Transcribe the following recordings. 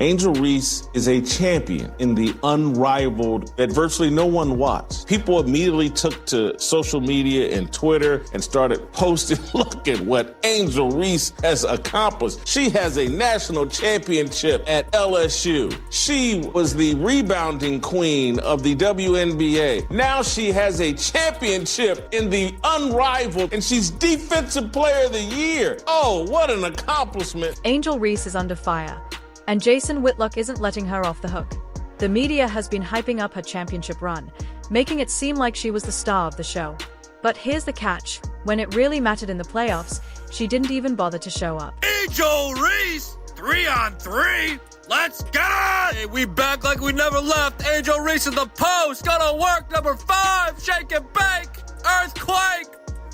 Angel Reese is a champion in the unrivaled that virtually no one watched. People immediately took to social media and Twitter and started posting, look at what Angel Reese has accomplished. She has a national championship at LSU. She was the rebounding queen of the WNBA. Now she has a championship in the unrivaled, and she's Defensive Player of the Year. Oh, what an accomplishment. Angel Reese is under fire, and Jason Whitlock isn't letting her off the hook. The media has been hyping up her championship run, making it seem like she was the star of the show. But here's the catch. When it really mattered in the playoffs, she didn't even bother to show up. Angel Reese, 3-on-3. Let's get it! Hey, we back like we never left. Angel Reese in the post. Gonna work, number 5. Shake and bake. Earthquake.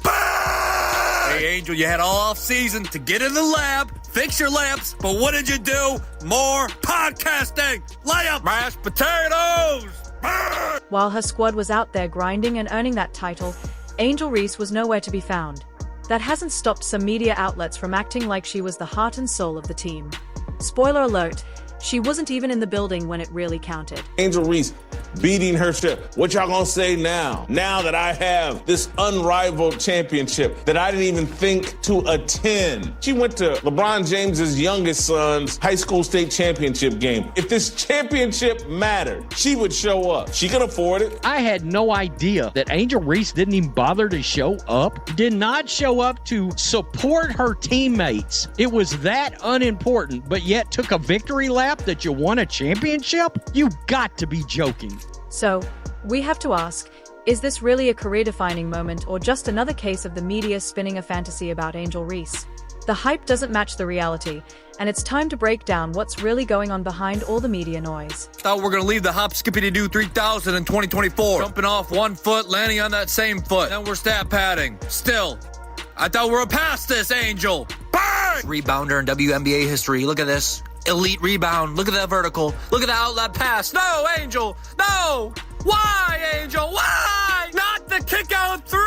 Bang! Hey, Angel, you had all off season to get in the lab, fix your lamps, but what did you do? More podcasting. Layup, mashed potatoes. Bang! While her squad was out there grinding and earning that title, Angel Reese was nowhere to be found. That hasn't stopped some media outlets from acting like she was the heart and soul of the team. Spoiler alert, she wasn't even in the building when it really counted. Angel Reese beating her ship. What y'all gonna say now? Now that I have this unrivaled championship that I didn't even think to attend. She went to LeBron James's youngest son's high school state championship game. If this championship mattered, she would show up. She can afford it. I had no idea that Angel Reese didn't even bother to show up. Did not show up to support her teammates. It was that unimportant, but yet took a victory lap that you won a championship? You got to be joking. So, we have to ask, is this really a career-defining moment or just another case of the media spinning a fantasy about Angel Reese? The hype doesn't match the reality, and it's time to break down what's really going on behind all the media noise. Thought we're gonna leave the hop skippity doo 3000 in 2024. Jumping off one foot, landing on that same foot. Then we're stat padding. Still, I thought we were past this, Angel. Bang! Rebounder in WNBA history. Look at this. Elite rebound. Look at that vertical. Look at the outlet pass. No, Angel. No. Why, Angel? Why? Not the kick out 3.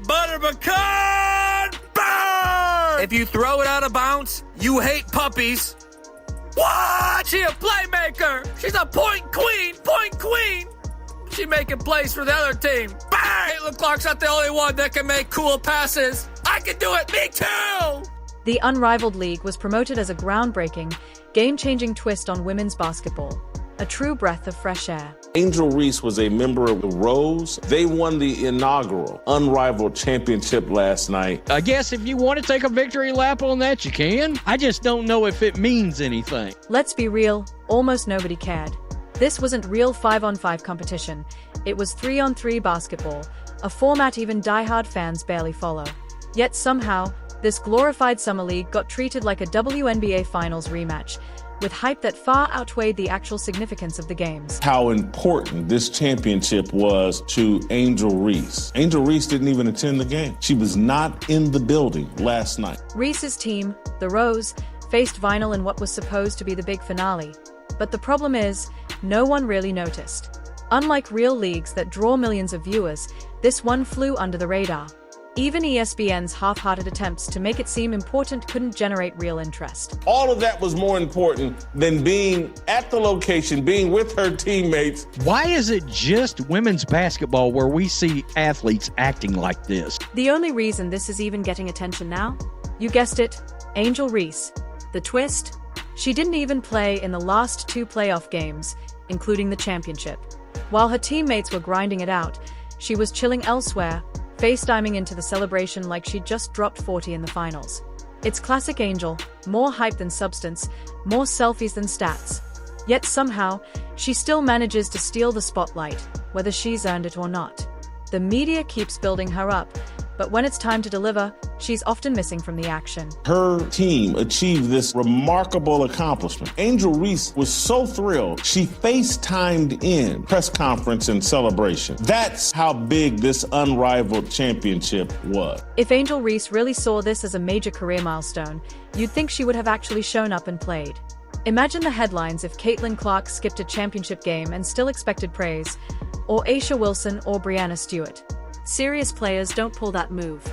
Butter pecan. Bang! If you throw it out of bounds, you hate puppies. What? She a playmaker. She's a point queen. Point queen. She making plays for the other team. Bang! Caitlin Clark's not the only one that can make cool passes. I can do it. Me too. The Unrivaled League was promoted as a groundbreaking, game-changing twist on women's basketball, a true breath of fresh air. Angel Reese was a member of the Rose. They won the inaugural Unrivaled Championship last night. I guess if you want to take a victory lap on that, you can. I just don't know if it means anything. Let's be real, almost nobody cared. This wasn't real 5-on-5 competition. It was 3-on-3 basketball, a format even diehard fans barely follow. Yet somehow, this glorified summer league got treated like a WNBA Finals rematch, with hype that far outweighed the actual significance of the games. How important this championship was to Angel Reese. Angel Reese didn't even attend the game. She was not in the building last night. Reese's team, the Rose, faced Vinyl in what was supposed to be the big finale. But the problem is, no one really noticed. Unlike real leagues that draw millions of viewers, this one flew under the radar. Even ESPN's half-hearted attempts to make it seem important couldn't generate real interest. All of that was more important than being at the location, being with her teammates. Why is it just women's basketball where we see athletes acting like this? The only reason this is even getting attention now? You guessed it, Angel Reese. The twist? She didn't even play in the last 2 playoff games, including the championship. While her teammates were grinding it out, she was chilling elsewhere, FaceTiming into the celebration like she'd just dropped 40 in the finals. It's classic Angel, more hype than substance, more selfies than stats. Yet somehow, she still manages to steal the spotlight, whether she's earned it or not. The media keeps building her up, but when it's time to deliver, she's often missing from the action. Her team achieved this remarkable accomplishment. Angel Reese was so thrilled, she FaceTimed in press conference and celebration. That's how big this unrivaled championship was. If Angel Reese really saw this as a major career milestone, you'd think she would have actually shown up and played. Imagine the headlines if Caitlin Clark skipped a championship game and still expected praise, or Aisha Wilson or Brianna Stewart. Serious players don't pull that move.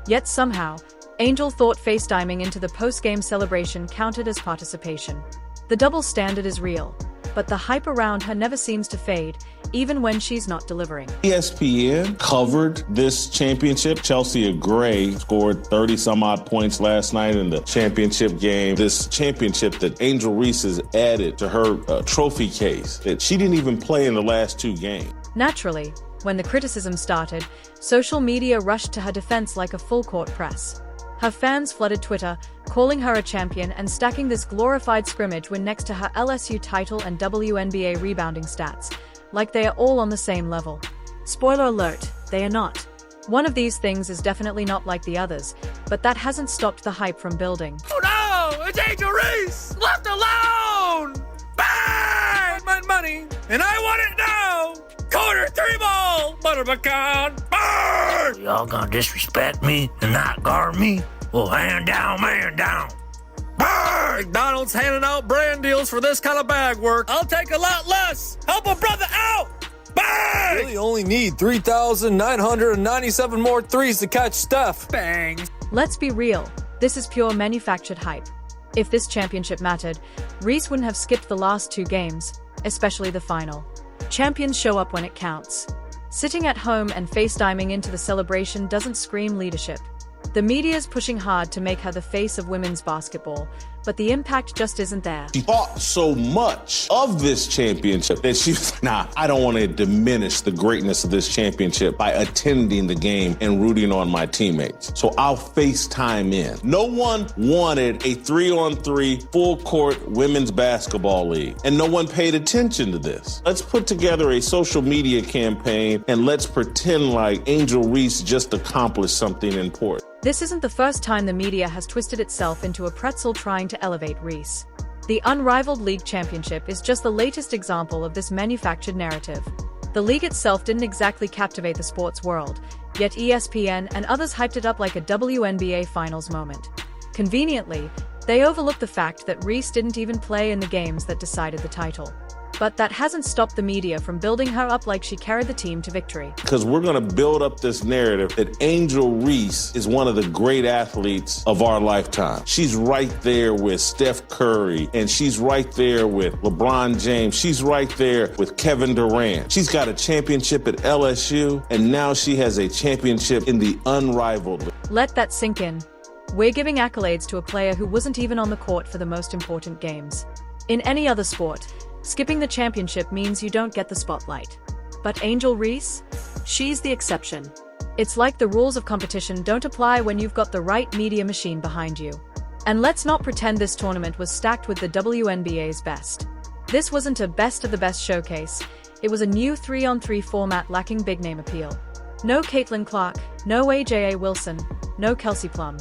Yet somehow, Angel thought FaceTiming into the post-game celebration counted as participation. The double standard is real, but the hype around her never seems to fade, even when she's not delivering. ESPN covered this championship. Chelsea Gray scored 30-some-odd points last night in the championship game. This championship that Angel Reese has added to her trophy case that she didn't even play in the last 2 games. Naturally, when the criticism started, social media rushed to her defense like a full-court press. Her fans flooded Twitter, calling her a champion and stacking this glorified scrimmage win next to her LSU title and WNBA rebounding stats, like they are all on the same level. Spoiler alert, they are not. One of these things is definitely not like the others, but that hasn't stopped the hype from building. Oh no! It's Angel Reese! Left alone! Bang! My money, and I want it now! Quarter 3 ball! Butter pecan! Burn! Y'all gonna disrespect me and not guard me? Well, hand down, man down. Burn! McDonald's handing out brand deals for this kind of bag work. I'll take a lot less. Help a brother out! Bang! Really only need 3,997 more threes to catch Steph. Bang! Let's be real, this is pure manufactured hype. If this championship mattered, Reese wouldn't have skipped the last 2 games, especially the final. Champions show up when it counts. Sitting at home and FaceTiming into the celebration doesn't scream leadership. The media's pushing hard to make her the face of women's basketball, but the impact just isn't there. She thought so much of this championship that she was like, I don't want to diminish the greatness of this championship by attending the game and rooting on my teammates. So I'll FaceTime in. No one wanted a 3-on-3 full-court women's basketball league, and no one paid attention to this. Let's put together a social media campaign and let's pretend like Angel Reese just accomplished something important. This isn't the first time the media has twisted itself into a pretzel trying to elevate Reese. The unrivaled league championship is just the latest example of this manufactured narrative. The league itself didn't exactly captivate the sports world, yet ESPN and others hyped it up like a WNBA finals moment. Conveniently, they overlooked the fact that Reese didn't even play in the games that decided the title. But that hasn't stopped the media from building her up like she carried the team to victory. Because we're going to build up this narrative that Angel Reese is one of the great athletes of our lifetime. She's right there with Steph Curry, and she's right there with LeBron James. She's right there with Kevin Durant. She's got a championship at LSU, and now she has a championship in the unrivaled league. Let that sink in. We're giving accolades to a player who wasn't even on the court for the most important games. In any other sport, skipping the championship means you don't get the spotlight. But Angel Reese? She's the exception. It's like the rules of competition don't apply when you've got the right media machine behind you. And let's not pretend this tournament was stacked with the WNBA's best. This wasn't a best of the best showcase. It was a new 3-on-3 format lacking big name appeal. No Caitlin Clark, no AJA Wilson, no Kelsey Plum.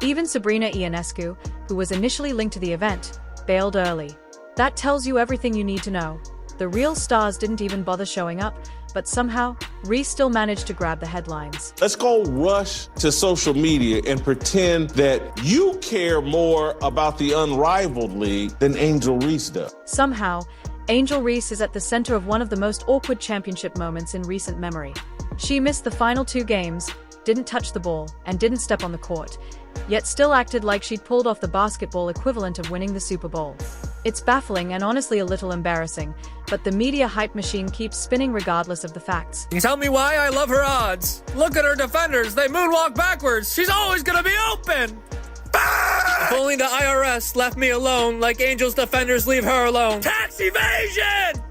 Even Sabrina Ionescu, who was initially linked to the event, bailed early. That tells you everything you need to know. The real stars didn't even bother showing up, but somehow, Reese still managed to grab the headlines. Let's go rush to social media and pretend that you care more about the unrivaled league than Angel Reese does. Somehow, Angel Reese is at the center of one of the most awkward championship moments in recent memory. She missed the final 2 games, didn't touch the ball, and didn't step on the court, yet still acted like she'd pulled off the basketball equivalent of winning the Super Bowl. It's baffling and honestly a little embarrassing, but the media hype machine keeps spinning regardless of the facts. Can you tell me why I love her odds? Look at her defenders, they moonwalk backwards. She's always gonna be open. Bang! If only the IRS left me alone like Angel's defenders leave her alone. Tax evasion!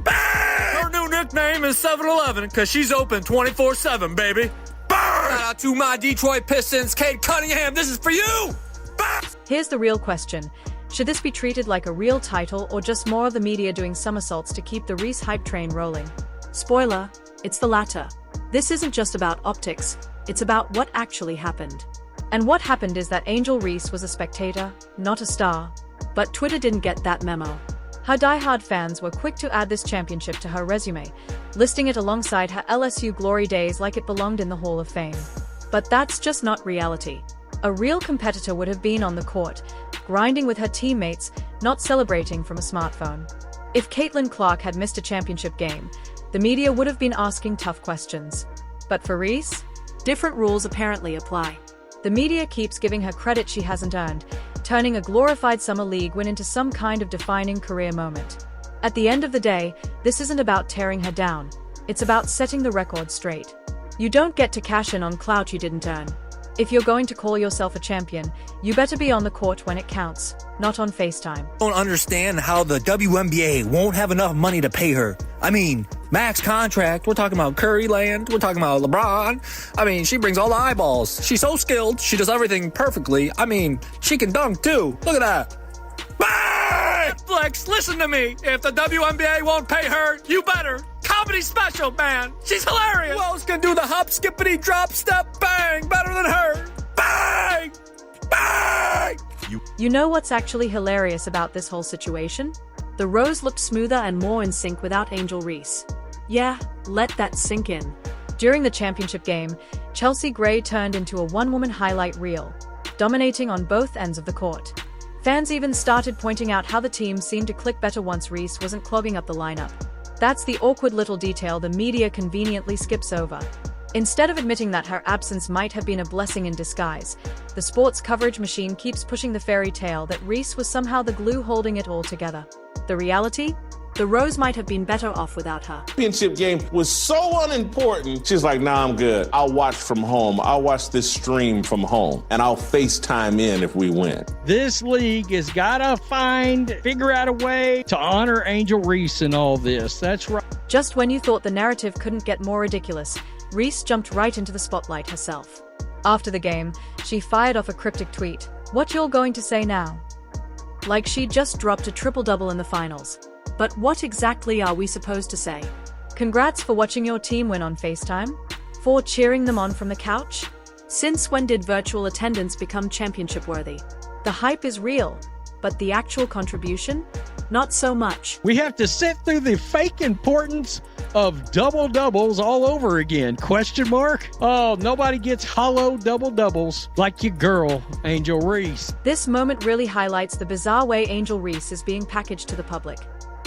Bang! Her new nickname is 7-Eleven because she's open 24/7, baby. Bang! Shout out to my Detroit Pistons, Cade Cunningham, this is for you! Bang! Here's the real question. Should this be treated like a real title or just more of the media doing somersaults to keep the Reese hype train rolling? Spoiler, it's the latter. This isn't just about optics, it's about what actually happened. And what happened is that Angel Reese was a spectator, not a star. But Twitter didn't get that memo. Her diehard fans were quick to add this championship to her resume, listing it alongside her LSU glory days like it belonged in the Hall of Fame. But that's just not reality. A real competitor would have been on the court, grinding with her teammates, not celebrating from a smartphone. If Caitlin Clark had missed a championship game, the media would have been asking tough questions. But for Reese, different rules apparently apply. The media keeps giving her credit she hasn't earned, turning a glorified summer league win into some kind of defining career moment. At the end of the day, this isn't about tearing her down. It's about setting the record straight. You don't get to cash in on clout you didn't earn. If you're going to call yourself a champion, you better be on the court when it counts, not on FaceTime. I don't understand how the WNBA won't have enough money to pay her. I mean, max contract, we're talking about Curry land, we're talking about LeBron. I mean, she brings all the eyeballs. She's so skilled, she does everything perfectly. I mean, she can dunk too. Look at that. Bang! Netflix, listen to me. If the WNBA won't pay her, you better. Comedy special, man. She's hilarious. Who else can do the hop, skippity, drop, step, bang better than her? Bang! Bang! You know what's actually hilarious about this whole situation? The Rose looked smoother and more in sync without Angel Reese. Yeah, let that sink in. During the championship game, Chelsea Gray turned into a one-woman highlight reel, dominating on both ends of the court. Fans even started pointing out how the team seemed to click better once Reese wasn't clogging up the lineup. That's the awkward little detail the media conveniently skips over. Instead of admitting that her absence might have been a blessing in disguise, the sports coverage machine keeps pushing the fairy tale that Reese was somehow the glue holding it all together. The reality? The Rose might have been better off without her. Championship game was so unimportant. She's like, nah, I'm good. I'll watch from home. I'll watch this stream from home, and I'll FaceTime in if we win. This league has got to figure out a way to honor Angel Reese in all this. That's right. Just when you thought the narrative couldn't get more ridiculous, Reese jumped right into the spotlight herself. After the game, she fired off a cryptic tweet. What you're going to say now? Like she just dropped a triple-double in the finals. But what exactly are we supposed to say? Congrats for watching your team win on FaceTime? For cheering them on from the couch? Since when did virtual attendance become championship worthy? The hype is real, but the actual contribution? Not so much. We have to sit through the fake importance of double-doubles all over again. Question mark? Oh, nobody gets hollow double-doubles like your girl, Angel Reese. This moment really highlights the bizarre way Angel Reese is being packaged to the public.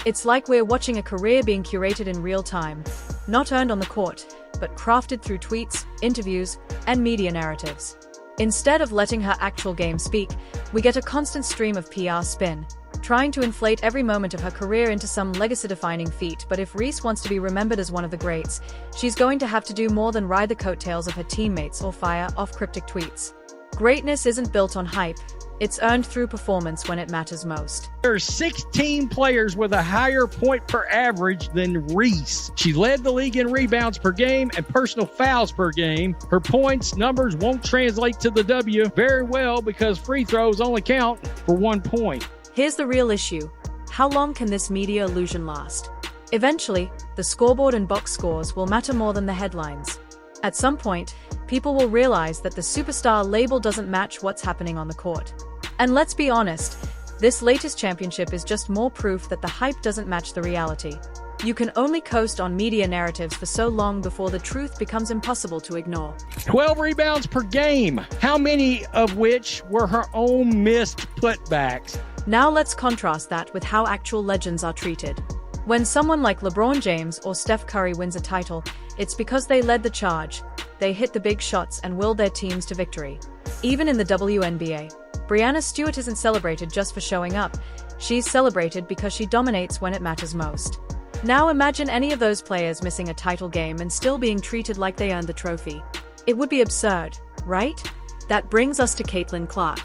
It's like we're watching a career being curated in real time, not earned on the court, but crafted through tweets, interviews, and media narratives. Instead of letting her actual game speak, we get a constant stream of PR spin, trying to inflate every moment of her career into some legacy-defining feat. But if Reese wants to be remembered as one of the greats, she's going to have to do more than ride the coattails of her teammates or fire off cryptic tweets. Greatness isn't built on hype. It's earned through performance when it matters most. There are 16 players with a higher point per average than Reese. She led the league in rebounds per game and personal fouls per game. Her points numbers won't translate to the W very well because free throws only count for 1 point. Here's the real issue. How long can this media illusion last? Eventually, the scoreboard and box scores will matter more than the headlines. At some point, people will realize that the superstar label doesn't match what's happening on the court. And let's be honest, this latest championship is just more proof that the hype doesn't match the reality. You can only coast on media narratives for so long before the truth becomes impossible to ignore. 12 rebounds per game, how many of which were her own missed putbacks? Now let's contrast that with how actual legends are treated. When someone like LeBron James or Steph Curry wins a title, it's because they led the charge, they hit the big shots and willed their teams to victory. Even in the WNBA, Breanna Stewart isn't celebrated just for showing up, she's celebrated because she dominates when it matters most. Now imagine any of those players missing a title game and still being treated like they earned the trophy. It would be absurd, right? That brings us to Caitlin Clark.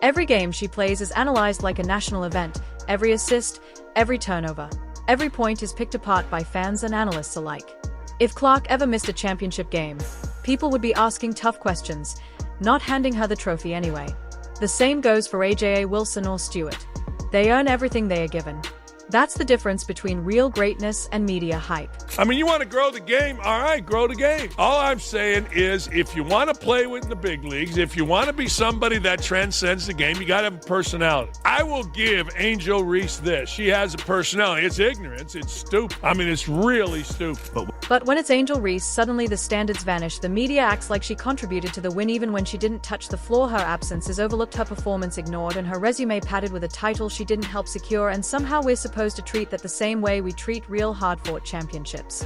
Every game she plays is analyzed like a national event, every assist, every turnover. Every point is picked apart by fans and analysts alike. If Clark ever missed a championship game, people would be asking tough questions, not handing her the trophy anyway. The same goes for AJA Wilson or Stewart. They earn everything they are given. That's the difference between real greatness and media hype. I mean, you want to grow the game? All right, grow the game. All I'm saying is if you want to play with the big leagues, if you want to be somebody that transcends the game, you got to have a personality. I will give Angel Reese this. She has a personality. It's ignorance. It's stupid. I mean, it's really stupid. But when it's Angel Reese, suddenly the standards vanish. The media acts like she contributed to the win even when she didn't touch the floor. Her absence is overlooked, her performance ignored, and her resume padded with a title she didn't help secure. And somehow we're supposed to treat that the same way we treat real hard-fought championships.